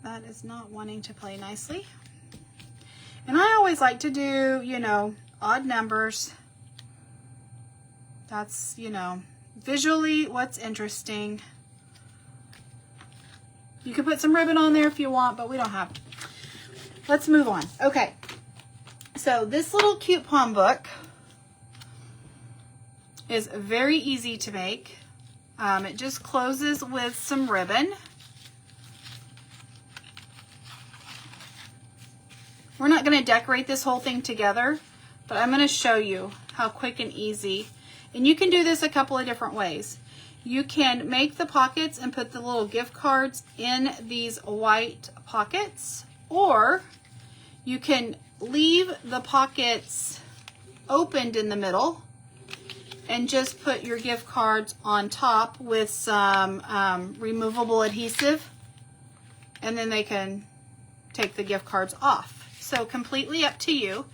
That is not wanting to play nicely. And I always like to do, you know, odd numbers. That's, you know, visually what's interesting. You could put some ribbon on there if you want, but we don't have to. Let's move on. Okay. So this little cute palm book is very easy to make. It just closes with some ribbon. We're not going to decorate this whole thing together, but I'm going to show you how quick and easy. And you can do this a couple of different ways. You can make the pockets and put the little gift cards in these white pockets, or you can leave the pockets opened in the middle and just put your gift cards on top with some removable adhesive, and then they can take the gift cards off. So completely up to you,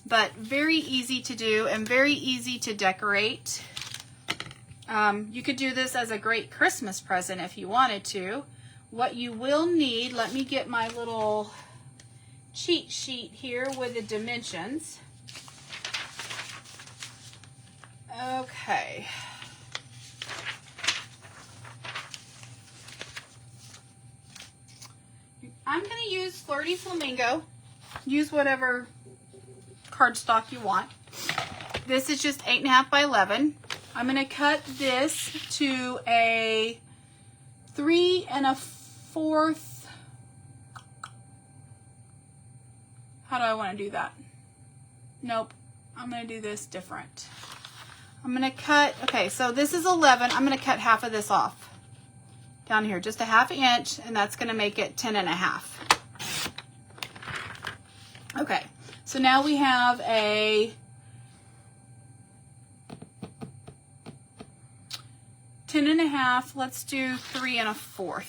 but very easy to do and very easy to decorate. You could do this as a great Christmas present if you wanted to. What you will need, let me get my little cheat sheet here with the dimensions. Okay. I'm going to use Flirty Flamingo. Use whatever cardstock you want. This is just 8.5 by 11. I'm going to cut this to a 3 1/4. How do I want to do that? Nope. I'm going to do this different. I'm going to cut, okay, so this is 11. I'm going to cut half of this off down here, just a 1/2 inch, and that's going to make it 10 1/2. Okay, so now we have a 10 1/2. Let's do 3 1/4.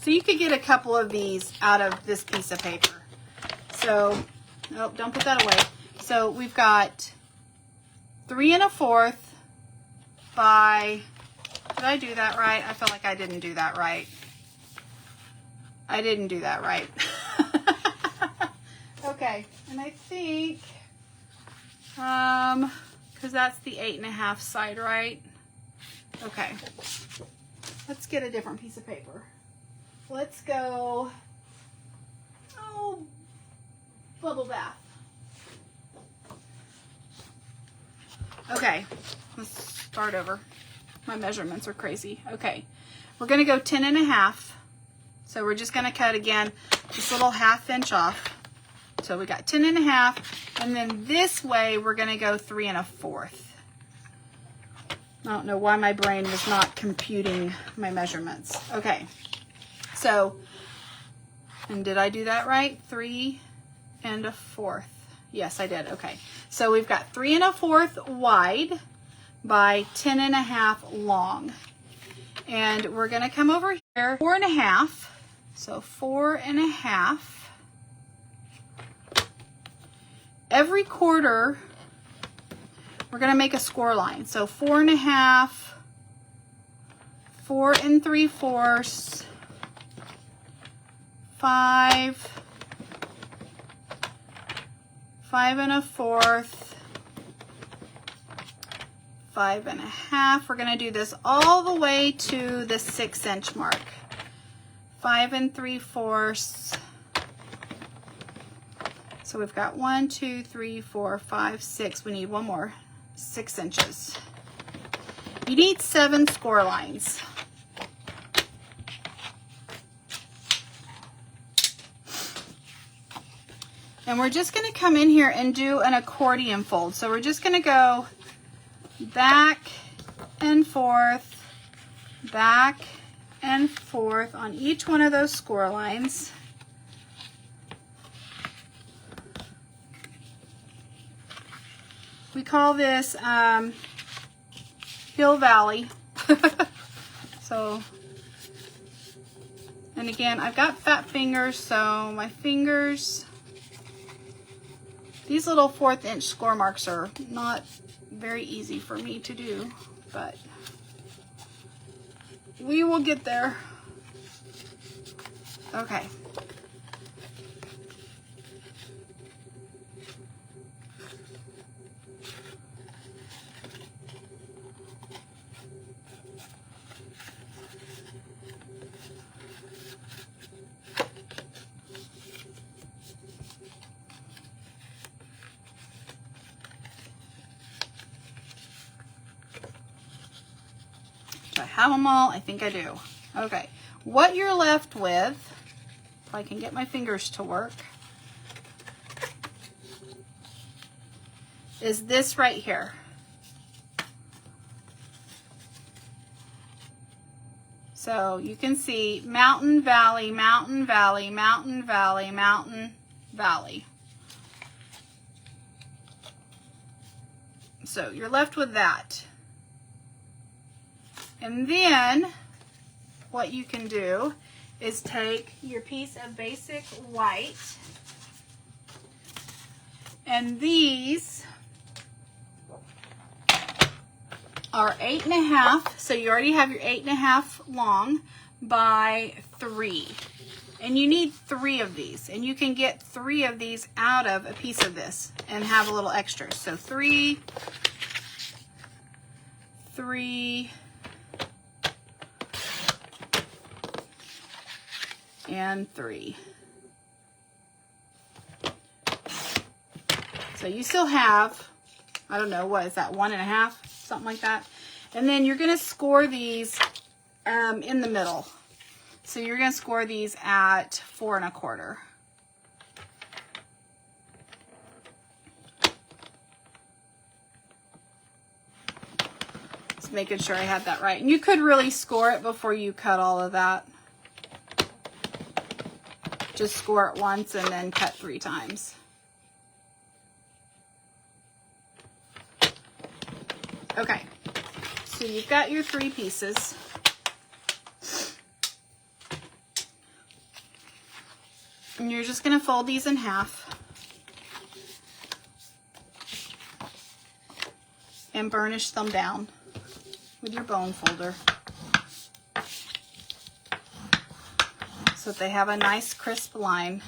So you could get a couple of these out of this piece of paper. So, nope, don't put that away. So we've got 3 1/4 by, did I do that right? I feel like I didn't do that right. I didn't do that right. Okay, and I think, because that's the 8 1/2 side, right? Okay, let's get a different piece of paper. Let's go, oh, bubble bath. Okay, let's start over. My measurements are crazy. Okay, we're gonna go 10 1/2. So we're just gonna cut again this little 1/2 inch off. So we got 10 1/2, and then this way we're gonna go 3 1/4. I don't know why my brain was not computing my measurements. Okay, so, and did I do that right? 3 1/4. Yes, I did. Okay, so we've got 3 1/4 wide by 10 1/2 long. And we're gonna come over here, 4 1/2. So 4 1/2. Every quarter, we're going to make a score line. So 4 1/2, 4 3/4, 5, 5 1/4, 5 1/2. We're going to do this all the way to the 6 inch mark. 5 3/4. So we've got 1, 2, 3, 4, 5, 6. We need one more, 6 inches. You need 7 score lines. And we're just going to come in here and do an accordion fold. So we're just going to go back and forth, back and forth on each one of those score lines. We call this Hill Valley. So, and again, I've got fat fingers, so my fingers, These little 1/4 inch score marks are not very easy for me to do, but we will get there. Okay. Do I have them all? I think I do. Okay. What you're left with, if I can get my fingers to work, is this right here. So you can see mountain, valley, mountain, valley, mountain, valley, mountain, valley. So you're left with that. And then what you can do is take your piece of basic white, and these are 8.5, so you already have your 8.5 long by 3. And you need 3 of these, and you can get 3 of these out of a piece of this and have a little extra. So 3, 3, and 3. So you still have, I don't know, what is that, 1.5, something like that. And then you're going to score these in the middle. So you're going to score these at 4 1/4. Just making sure I had that right. And you could really score it before you cut all of that. Just score it once and then cut 3 times. Okay, so you've got your 3 pieces. And you're just going to fold these in half and burnish them down with your bone folder so that they have a nice crisp line.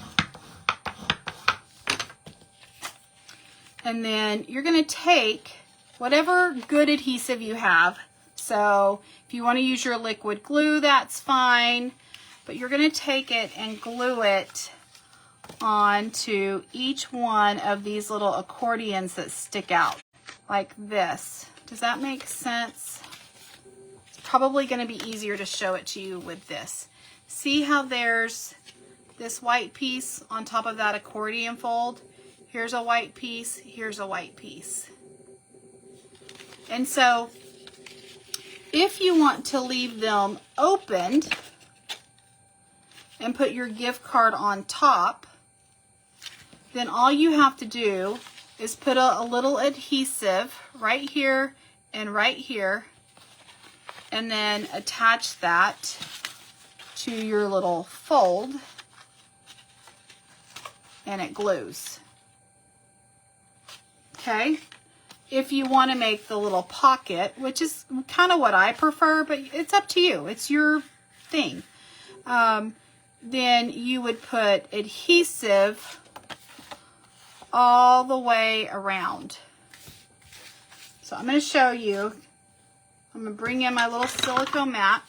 And then you're going to take whatever good adhesive you have. So if you want to use your liquid glue, that's fine. But you're going to take it and glue it onto each one of these little accordions that stick out like this. Does that make sense? It's probably going to be easier to show it to you with this. See how there's this white piece on top of that accordion fold? Here's a white piece, here's a white piece. And so if you want to leave them opened and put your gift card on top, then all you have to do is put a little adhesive right here and right here, and then attach that to your little fold, and it glues. Okay? If you want to make the little pocket, which is kind of what I prefer, but it's up to you. It's your thing. Then you would put adhesive all the way around. So I'm going to show you. I'm going to bring in my little silicone mat.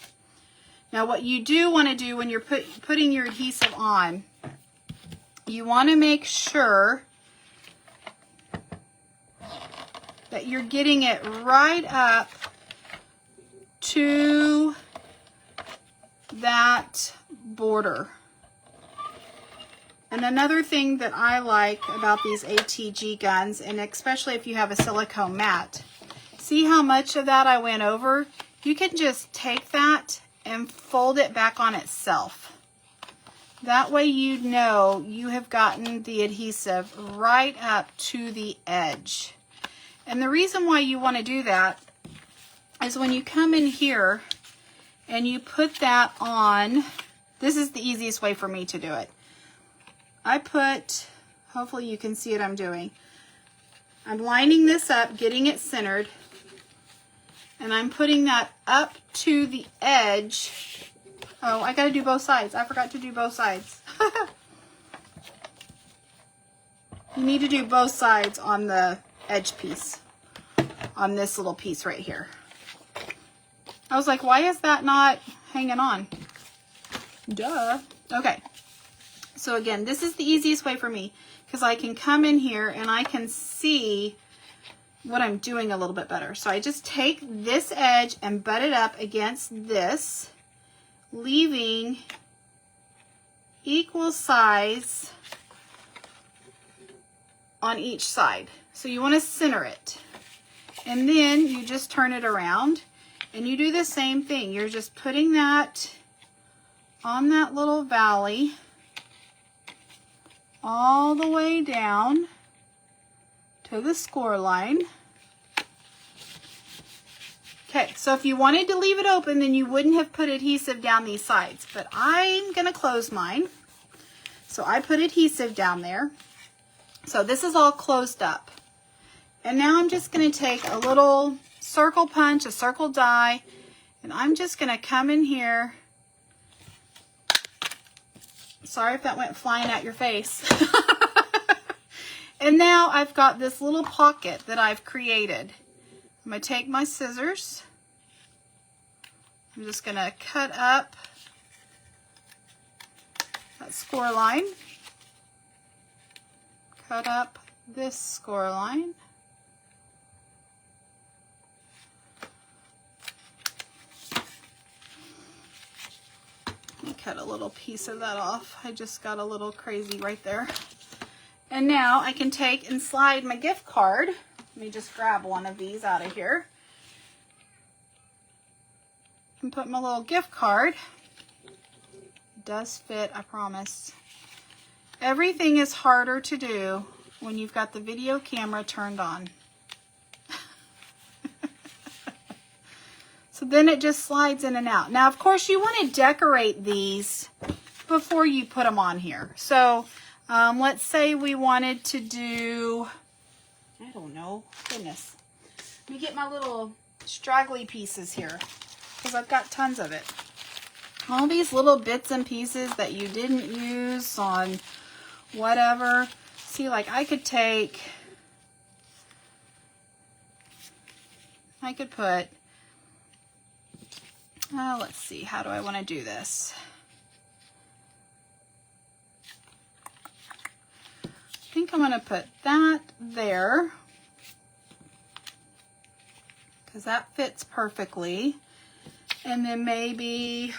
Now what you do want to do when you're putting your adhesive on, you want to make sure that you're getting it right up to that border. And another thing that I like about these ATG guns, and especially if you have a silicone mat, see how much of that I went over? You can just take that and fold it back on itself. That way you know you have gotten the adhesive right up to the edge. And the reason why you want to do that is when you come in here and you put that on, this is the easiest way for me to do it. I put, hopefully you can see what I'm doing. I'm lining this up, getting it centered, and I'm putting that up to the edge. Oh, I gotta do both sides. I forgot to do both sides. You need to do both sides on the edge piece, on this little piece right here. I was like, why is that not hanging on? Duh. Okay. So again, this is the easiest way for me because I can come in here and I can see what I'm doing a little bit better. So I just take this edge and butt it up against this, leaving equal size on each side. So you want to center it. And then you just turn it around and you do the same thing. You're just putting that on that little valley all the way down to the score line. Okay, so if you wanted to leave it open, then you wouldn't have put adhesive down these sides, but I'm gonna close mine. So I put adhesive down there. So this is all closed up. And now I'm just gonna take a little circle punch, a circle die, and I'm just gonna come in here. Sorry if that went flying at your face. And now I've got this little pocket that I've created. I'm going to take my scissors. I'm just going to cut up that score line. Cut up this score line. Cut a little piece of that off. I just got a little crazy right there. And now I can take and slide my gift card. Let me just grab one of these out of here. And put my little gift card. It does fit, I promise. Everything is harder to do when you've got the video camera turned on. So then it just slides in and out. Now, of course, you want to decorate these before you put them on here. So let's say we wanted to do, I don't know, goodness. Let me get my little straggly pieces here because I've got tons of it. All these little bits and pieces that you didn't use on whatever. See, like I could put, let's see, how do I want to do this? I think I'm going to put that there because that fits perfectly. And then maybe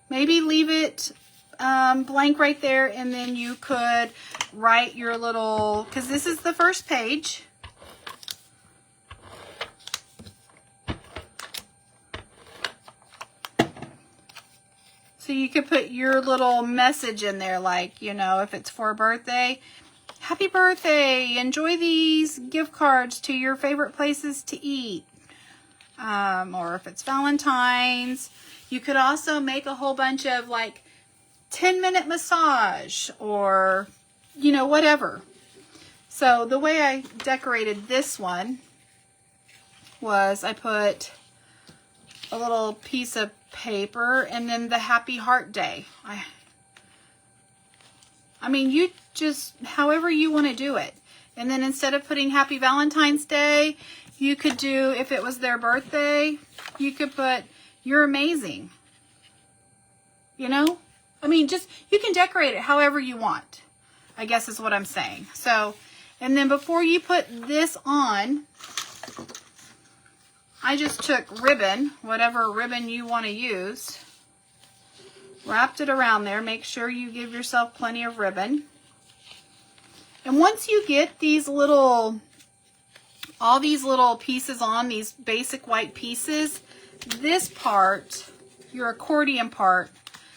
leave it blank right there, and then you could write your little, because this is the first page. So you could put your little message in there, like, you know, if it's for a birthday, happy birthday, enjoy these gift cards to your favorite places to eat. Or if it's Valentine's, you could also make a whole bunch of like 10-minute massage or, you know, whatever. So the way I decorated this one was I put a little piece of paper and then the happy heart day. I mean, you just, however you want to do it. And then instead of putting happy Valentine's Day, you could do, if it was their birthday, you could put, you're amazing. You know? I mean, just, you can decorate it however you want, I guess is what I'm saying. So, and then before you put this on, I just took ribbon, whatever ribbon you want to use, wrapped it around there. Make sure you give yourself plenty of ribbon. And once you get these little, all these little pieces on, these basic white pieces, this part, your accordion part,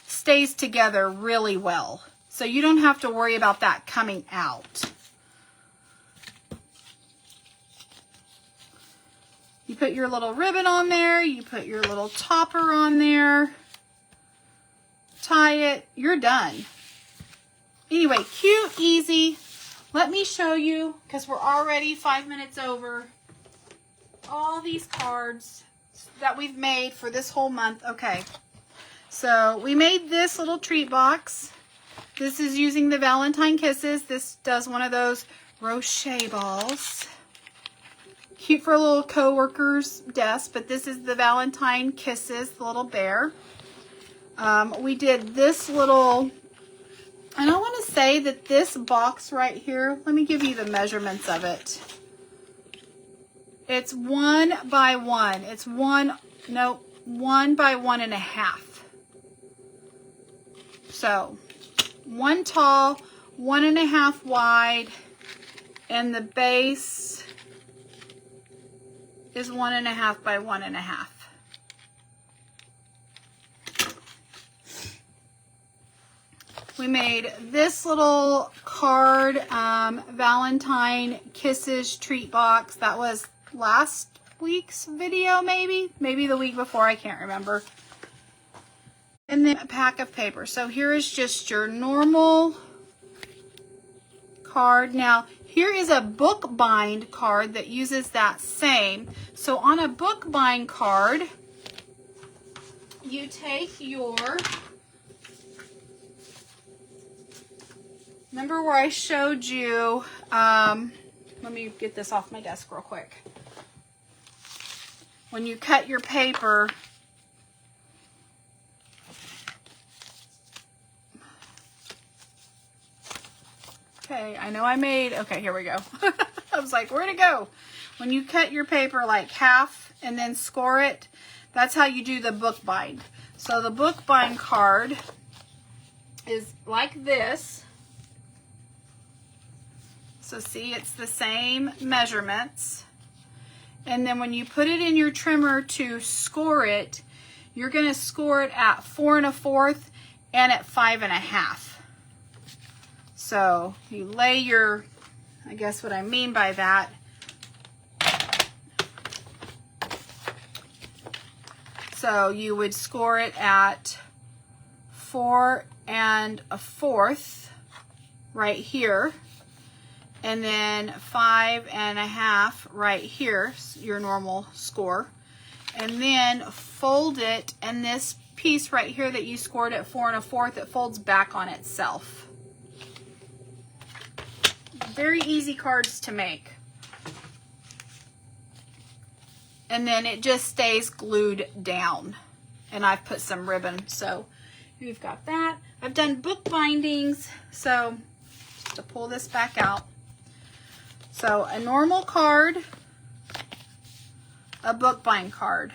stays together really well. So you don't have to worry about that coming out. You put your little ribbon on there, you put your little topper on there, tie it, you're done. Anyway, cute, easy. Let me show you, because we're already 5 minutes over, all these cards that we've made for this whole month. Okay, so we made this little treat box. This is using the Valentine Kisses. This does one of those Rocher balls. Cute for a little co-worker's desk, but this is the Valentine Kisses, the little bear. We did this little, and I want to say that this box right here, let me give you the measurements of it. It's 1 by 1. It's 1 by 1.5. So 1 tall, 1.5 wide, and the base is 1.5 by 1.5. We made this little card, Valentine Kisses treat box. That was last week's video, maybe the week before, I can't remember. And then a pack of paper. So here is just your normal card. Now, here is a bookbind card that uses that same. So on a bookbind card, you take your, remember where I showed you, let me get this off my desk real quick. When you cut your paper, okay, I know I made, okay, here we go. I was like, where'd it go? When you cut your paper like half and then score it, that's how you do the bookbind. So the bookbind card is like this. So see, it's the same measurements. And then when you put it in your trimmer to score it, you're going to score it at 4 1/4 and at 5 1/2. So you lay your, I guess what I mean by that, so you would score it at 4 1/4 right here, and then 5 1/2 right here, your normal score, and then fold it, and this piece right here that you scored at 4 1/4, it folds back on itself. Very easy cards to make. And then it just stays glued down. And I've put some ribbon, so you've got that. I've done book bindings, so just to pull this back out. So a normal card, a bookbind card,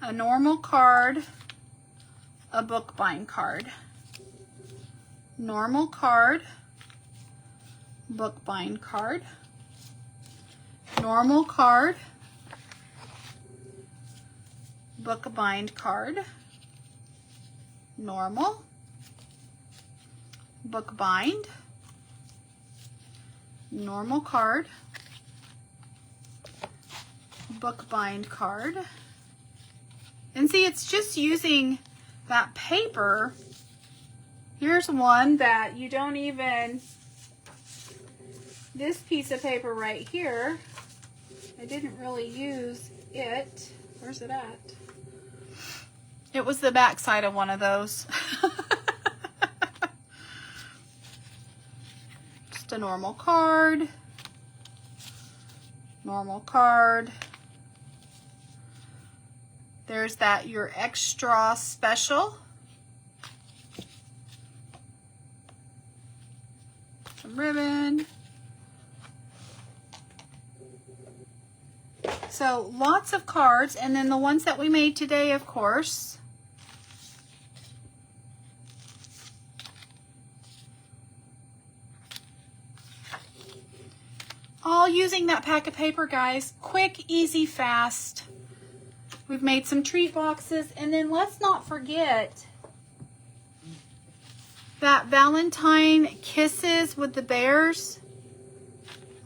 a normal card, a bookbind card, normal card, bookbind card, normal card, bookbind card, normal, bookbind, normal card, bookbind card. And see, it's just using that paper. Here's one that you don't even, this piece of paper right here, I didn't really use it. Where's it at? It was the back side of one of those. Just a normal card. Normal card. There's that, your extra special. Some ribbon. So lots of cards, and then the ones that we made today, of course. All using that pack of paper, guys. Quick, easy, fast. We've made some treat boxes, and then let's not forget that Valentine Kisses with the bears.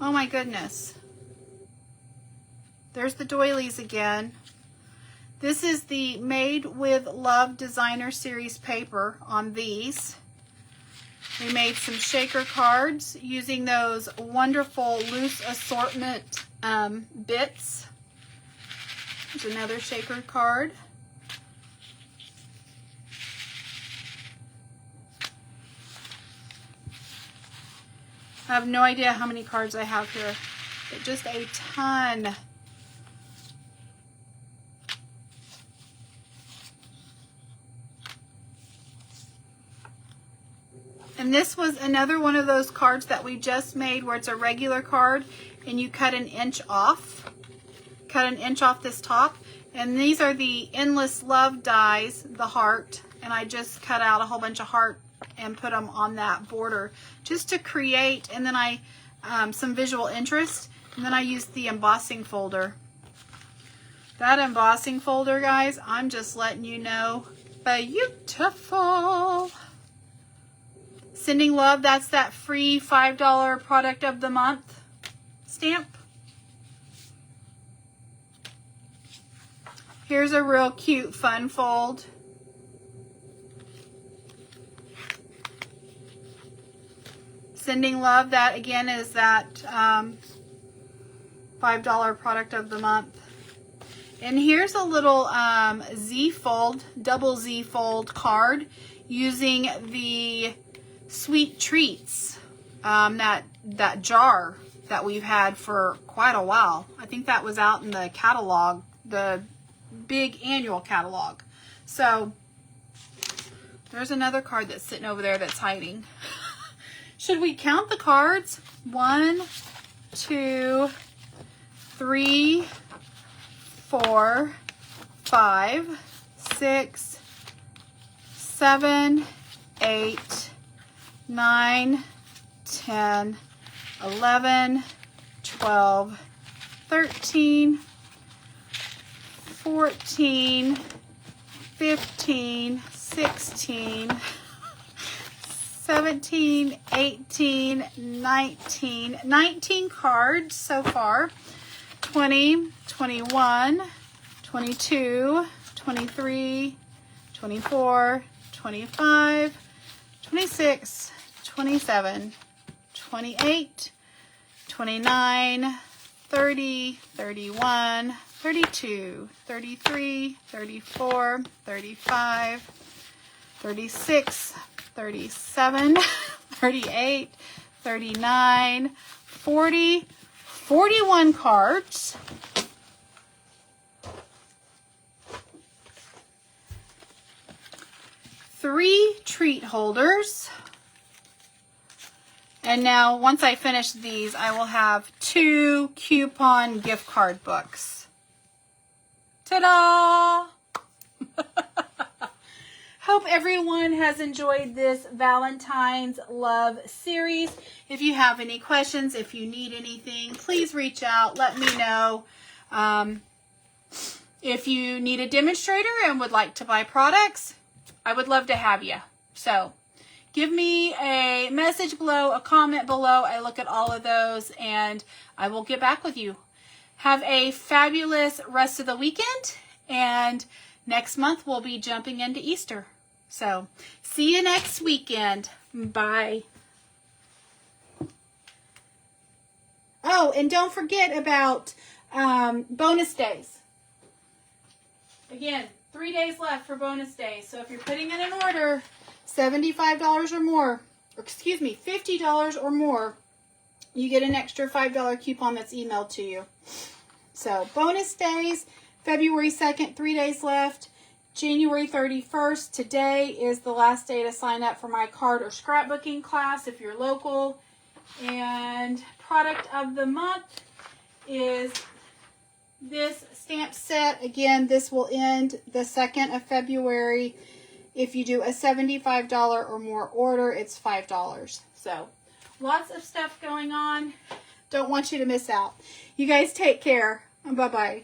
Oh my goodness. There's the doilies again. This is the Made with Love Designer Series paper on these. We made some shaker cards using those wonderful loose assortment bits. There's another shaker card. I have no idea how many cards I have here, but just a ton. And this was another one of those cards that we just made where it's a regular card and you cut an inch off. Cut an inch off this top. And these are the Endless Love dies, the heart. And I just cut out a whole bunch of heart and put them on that border just to create, and then I some visual interest, and then I used the embossing folder. That embossing folder, guys, I'm just letting you know, beautiful. Sending love, that's that free $5 product of the month stamp. Here's a real cute fun fold. Sending love, that again is that $5 product of the month. And here's a little Z fold, double Z fold card using the Sweet Treats, that jar that we've had for quite a while. I think that was out in the catalog, the big annual catalog. So there's another card that's sitting over there that's hiding. Should we count the cards? 1, 2, 3, 4, 5, 6, 7, 8, 9, 10, 11, 12, 13, 14, 15, 16, 17, 18, 19 cards so far. 20, 21, 22, 23, 24, 25, 26, 27, 28, 29, 30, 31, 32, 33, 34, 35, 36, 37, 38, 39, 40, 41 cards. Three treat holders. And now, once I finish these, I will have 2 coupon gift card books. Ta-da! Hope everyone has enjoyed this Valentine's Love series. If you have any questions, if you need anything, please reach out. Let me know. If you need a demonstrator and would like to buy products, I would love to have you. So give me a message below, a comment below. I look at all of those and I will get back with you. Have a fabulous rest of the weekend, and next month we'll be jumping into Easter. So see you next weekend. Bye. Oh, and don't forget about bonus days. Again, 3 days left for bonus days. So if you're putting in an order, $75 or more, or excuse me, $50 or more, you get an extra $5 coupon that's emailed to you. So bonus days, February 2nd, 3 days left. January 31st, today is the last day to sign up for my card or scrapbooking class if you're local. And product of the month is this stamp set. Again, this will end the 2nd of February. If you do a $75 or more order, it's $5. So lots of stuff going on. Don't want you to miss out. You guys take care. Bye-bye.